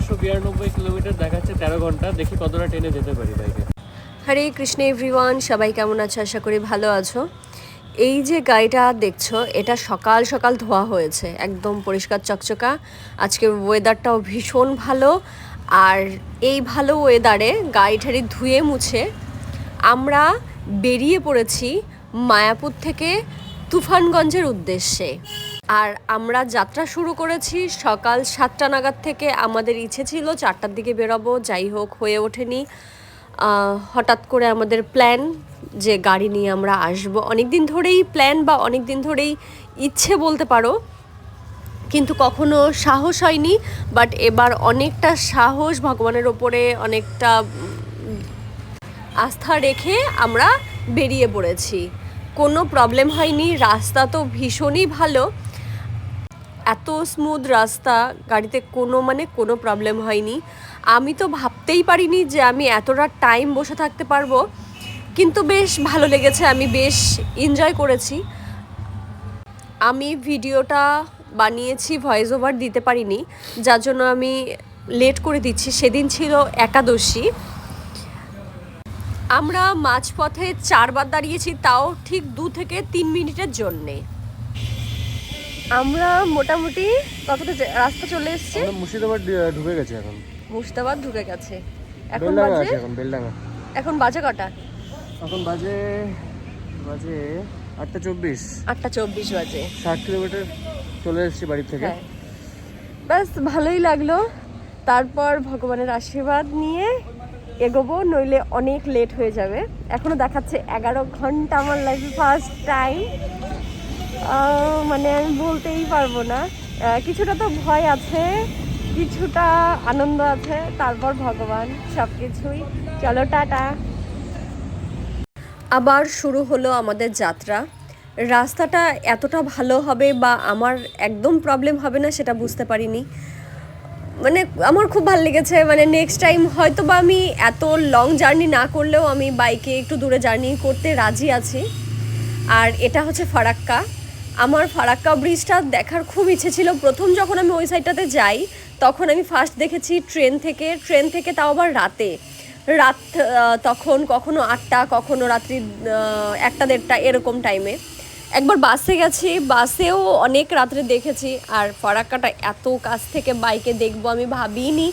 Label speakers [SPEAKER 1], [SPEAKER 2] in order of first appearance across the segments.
[SPEAKER 1] 992 kilometre দেখাচ্ছে, 13 ঘন্টা। দেখি কতটা ট্রেনে যেতে পারি বাইকে।
[SPEAKER 2] হরে কৃষ্ণ এভরিওয়ান, সবাই কেমন আছো? আশা করি ভালো আছো। এই যে গাড়িটা দেখছো, এটা সকাল সকাল ধোয়া হয়েছে, একদম পরিষ্কার চকচকা। আজকে ওয়েদারটাও ভীষণ ভালো। আর এই ভালো ওয়েদারে গাড়িটারি ধুয়ে মুছে আমরা বেরিয়ে পড়েছি মায়াপুর থেকে তুফানগঞ্জের উদ্দেশ্যে। আর আমরা যাত্রা শুরু করেছি সকাল 7টা নাগাদ থেকে। আমাদের ইচ্ছে ছিল 4টার দিকে বেরোবো, যাই হোক হয়ে ওঠেনি। হঠাৎ করে আমাদের প্ল্যান যে গাড়ি নিয়ে আমরা আসব, অনেক দিন ধরেই প্ল্যান বা অনেক দিন ধরেই ইচ্ছে বলতে পারো, কিন্তু কখনো সাহস হয়নি। বাট এবার অনেকটা সাহস, ভগবানের ওপরে অনেকটা আস্থা রেখে আমরা বেরিয়ে পড়েছি। কোনো প্রবলেম হয়নি, রাস্তা তো ভীষণই ভালো, এত স্মুথ রাস্তা, গাড়িতে কোনো প্রবলেম হয়নি। আমি তো ভাবতেই পারিনি যে আমি এতটা টাইম বসে থাকতে পারবো, কিন্তু বেশ ভালো লেগেছে, আমি বেশ এনজয় করেছি। আমি ভিডিওটা বানিয়েছি, ভয়েস ওভার দিতে পারিনি, যার জন্য আমি লেট করে দিচ্ছি। সেদিন ছিল একাদশী। আমরা মাঝপথে 4বার দাঁড়িয়েছি, তাও ঠিক 2 থেকে 3 মিনিটের জন্যে। আমরা মোটামুটি কতটা রাস্তা চলে এসেছি।
[SPEAKER 1] আমরা মুর্শিদাবাদ ঢুকে গেছি এখন।
[SPEAKER 2] মুর্শিদাবাদ ঢুকে গেছে। এখন
[SPEAKER 1] বেলডাঙ্গা
[SPEAKER 2] বাজে
[SPEAKER 1] আছে, এখন বেলডাঙ্গা।
[SPEAKER 2] এখন বাজে কটা?
[SPEAKER 1] এখন বাজে 8:24।
[SPEAKER 2] 8:24 বাজে।
[SPEAKER 1] 60 কিলোমিটার চলে এসেছি বাড়ি থেকে।
[SPEAKER 2] হ্যাঁ, ব্যাস ভালোই লাগলো। তারপর ভগবানের আশীর্বাদ নিয়ে এগোবো, নইলে অনেক লেট হয়ে যাবে। এখনো দেখাচ্ছে 11 ঘন্টা। আমার লাইফে ফার্স্ট টাইম, মানে আমি বলতেই পারবো না। কিছুটা তো ভয় আছে, কিছুটা আনন্দ আছে, তারপর ভগবান সব কিছুই। চলো টাটা। আবার শুরু হলো আমাদের যাত্রা। রাস্তাটা এতটা ভালো হবে বা আমার একদম প্রবলেম হবে না সেটা বুঝতে পারিনি। মানে আমার খুব ভালো লেগেছে। মানে নেক্সট টাইম হয়তো বা আমি এত লং জার্নি না করলেও আমি বাইকে একটু দূরে জার্নি করতে রাজি আছি। আর এটা হচ্ছে ফারাক্কা। আমার ফারাক্কা ব্রিজটা দেখার খুব ইচ্ছে ছিল। প্রথম যখন আমি ওই সাইডটাতে যাই, তখন আমি ফার্স্ট দেখেছি ট্রেন থেকে, তাও আবার রাত তখন কখনো 8টা, কখনো রাত্রি 1টা 1:30 এরকম টাইমে। একবার বাসে গেছি, বাসেও অনেক রাত্রে দেখেছি। আর ফারাক্কাটা এত কাছ থেকে বাইকে দেখবো আমি ভাবিনি।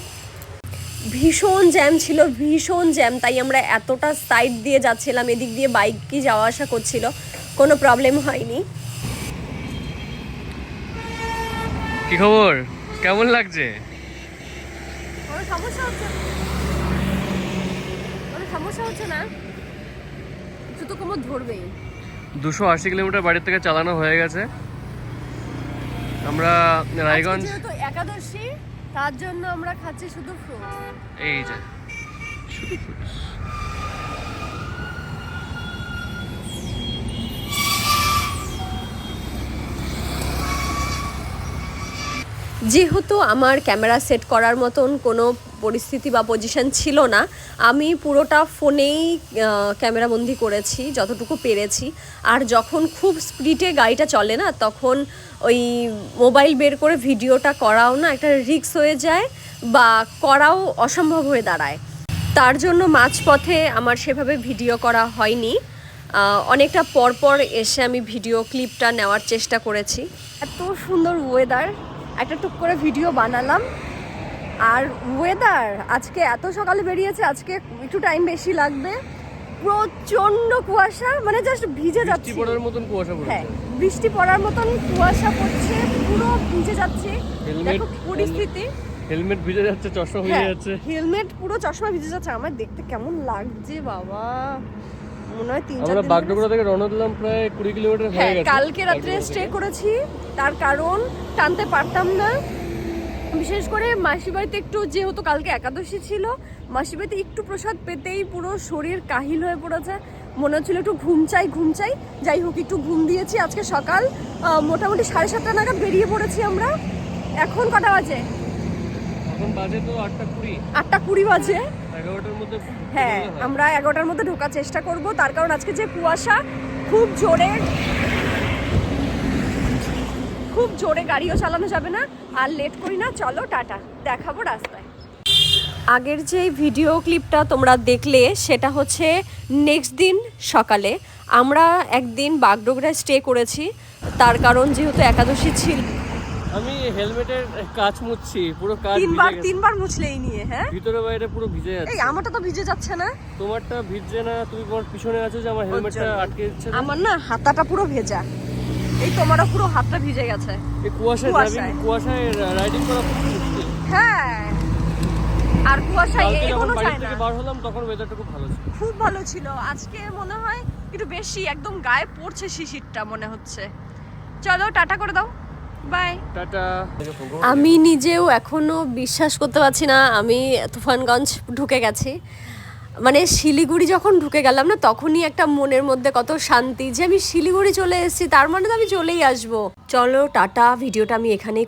[SPEAKER 2] ভীষণ জ্যাম ছিল, ভীষণ জ্যাম। তাই আমরা এতটা সাইড দিয়ে যাচ্ছিলাম, এদিক দিয়ে বাইক কি যাওয়া আসা করছিল, কোনো প্রবলেম হয়নি।
[SPEAKER 1] কি খবর, কেমন লাগছে?
[SPEAKER 2] কোনো সমস্যা হচ্ছে না, জুতো কোমর ধরবেই।
[SPEAKER 1] 280 কিলোমিটার বাড়ি থেকে চালানো হয়ে গেছে। আমরা রায়গঞ্জ,
[SPEAKER 2] যেহেতু একাদশী, তার জন্য আমরা খাচ্ছি শুধু ফ্রুট।
[SPEAKER 1] এই যে শুধু fruits।
[SPEAKER 2] যেহেতু আমার ক্যামেরা সেট করার মতন কোনো পরিস্থিতি বা পজিশন ছিল না, আমি পুরোটা ফোনেই ক্যামেরাবন্দি করেছি যতটুকু পেরেছি। আর যখন খুব স্পিডে গাড়িটা চলে না, তখন ওই মোবাইল বের করে ভিডিওটা করাও না একটা রিস্ক হয়ে যায়, বা করাও অসম্ভব হয়ে দাঁড়ায়। তার জন্য মাঝপথে আমার সেভাবে ভিডিও করা হয়নি। অনেকটা পরপর এসে আমি ভিডিও ক্লিপটা নেওয়ার চেষ্টা করেছি। এত সুন্দর ওয়েদার, একটা টুক করে ভিডিও বানালাম। আর ওয়েদার আজকে এত সকালে বেরিয়েছে, আজকে একটু টাইম বেশি লাগবে। প্রচন্ড কুয়াশা, মানে জাস্ট ভিজে যাচ্ছে।
[SPEAKER 1] বৃষ্টি পড়ার মতন কুয়াশা পড়ছে।
[SPEAKER 2] হ্যাঁ, বৃষ্টি পড়ার মতন কুয়াশা পড়ছে, পুরো ভিজে যাচ্ছে। দেখো পরিস্থিতি।
[SPEAKER 1] হেলমেট ভিজে যাচ্ছে, চশমা ভিজে যাচ্ছে।
[SPEAKER 2] হেলমেট পুরো, চশমা ভিজে যাচ্ছে। আমার দেখতে কেমন লাগছে বাবা, মনে হয় 3-4
[SPEAKER 1] আমরা
[SPEAKER 2] দিন
[SPEAKER 1] বাগডোগরা থেকে রওনা দিলাম, প্রায় 20 কিলোমিটার হয়ে গেছে।
[SPEAKER 2] কালকে রাত্রে স্টে করেছি, তার কারণ টানতে পারতাম না। বিশেষ করে মাসির বাড়িতে একটু, যেহেতু কালকে একাদশী ছিল, মাসির বাড়িতে একটু প্রসাদ পেতেই পুরো শরীর কাহিল হয়ে পড়েছে। মনে হচ্ছিল একটু ঘুম চাই। যাই হোক, একটু ঘুম দিয়েছি। আজকে সকাল মোটামুটি 7:30 নাগাদ বেরিয়ে পড়েছি আমরা। এখন কটা বাজে?
[SPEAKER 1] এখন বাজে তো 8:20।
[SPEAKER 2] 8:20 বাজে।
[SPEAKER 1] 11টার মধ্যে।
[SPEAKER 2] হ্যাঁ, আমরা 11টার মধ্যে ঢোকার চেষ্টা করব। তার কারণ আজকে যে কুয়াশা, খুব জোরে গাড়িও চালানো যাবে না। আর লেট করি না, চলো টাটা, দেখাবো রাস্তায়। আগের যে ভিডিও ক্লিপটা তোমরা দেখলে সেটা হচ্ছে নেক্সট দিন সকালে আমরা একদিন বাগডোগরায় স্টে করেছি, তার কারণ যেহেতু একাদশী ছিল।
[SPEAKER 1] আমি হেলমেটের কাঁচ মুছছি, পুরো কাঁচ ভিজে গেছে।
[SPEAKER 2] তিনবার মুছলেই নিয়ে, হ্যাঁ
[SPEAKER 1] ভিতরে বাইরে পুরো ভিজে যাচ্ছে।
[SPEAKER 2] এই আমারটা তো ভিজে যাচ্ছে না।
[SPEAKER 1] তোমারটা ভিজছে না, তুমি তোমার পিছনে আছো যে আমার হেলমেটটা আটকে যাচ্ছে।
[SPEAKER 2] আমার না হাতাটা পুরো ভেজা, এই তোমারও পুরো হাতটা ভিজে গেছে।
[SPEAKER 1] এই কুয়াশায় রাইডিং করা খুব মুশকিল।
[SPEAKER 2] হ্যাঁ, আর কুয়াশায়
[SPEAKER 1] কালকে যখন
[SPEAKER 2] এগোনো
[SPEAKER 1] বাড়ি
[SPEAKER 2] যায় না।
[SPEAKER 1] থেকে বার হলাম তখন ওয়েদারটা খুব ভালো ছিল।
[SPEAKER 2] খুব ভালো ছিল। আজকে মনে হয় একটু বেশি একদম গায়ে পড়ছে শিশিরটা মনে হচ্ছে। চলো টাটা করে দাও, বাই
[SPEAKER 1] টাটা।
[SPEAKER 2] আমি নিজেও এখনো বিশ্বাস করতে পারছি না আমি তুফানগঞ্জ ঢুকে গেছি। মানে শিলিগুড়ি যখন ঢুকে গেলাম না, তখনই একটা মনের মধ্যে কত শান্তি যে আমি শিলিগুড়ি চলে এসেছি, তার মানে তো আমি চলেই আসবো। চলো টাটা, ভিডিওটা আমি এখানেই